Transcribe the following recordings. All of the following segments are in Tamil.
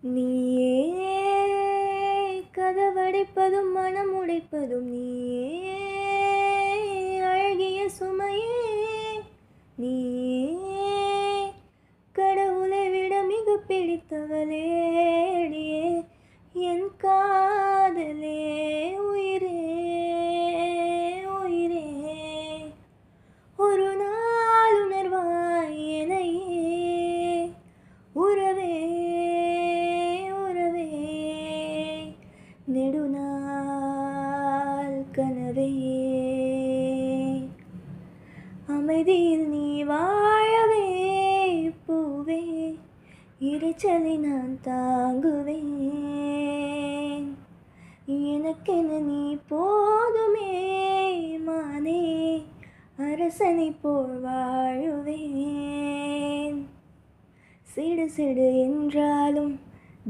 நீயே கதவடைப்பதும் மனம் உடைப்பதும் நீயே அழகிய சுமையே நீயே கடவுளை விட மிக பிடித்தவளே அடியே என் காதலே உயிரே உயிரே ஒரு நாள் உணர்வாய் எனையே உறவே உறவே நெடுநாள் கனவே அமைதியில் நீ வாழவே பூவே இரைச்சலை நான் தாங்குவேன் எனக்கென நீ போதுமே மானே அரசனை போல் வாழுவேன் சிடு சிடு என்றாலும்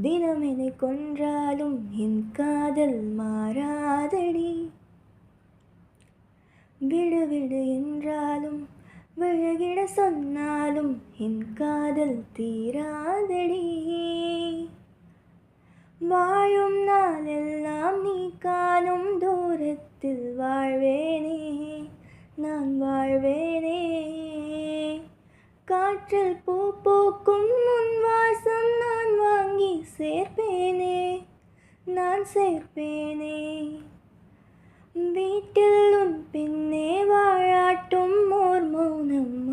தினம் என்னை கொன்றாலும் என் காதல் மாறாதடி விடு விடு என்றாலும் விழுகிட சொன்னாலும் என் காதல் தீராதடி வாழும் நாளெல்லாம் நீ காணும் தூரத்தில் வாழ்வேனே நான் வாழ்வேனே காற்றில் பூ பூக்கும் உன் வாசம் நான் வாங்கி சேர்ப்பேனே நான் சேர்ப்பேனே வீட்டில் உன் பின்னே வாழாட்டும் ஓர் மௌனம்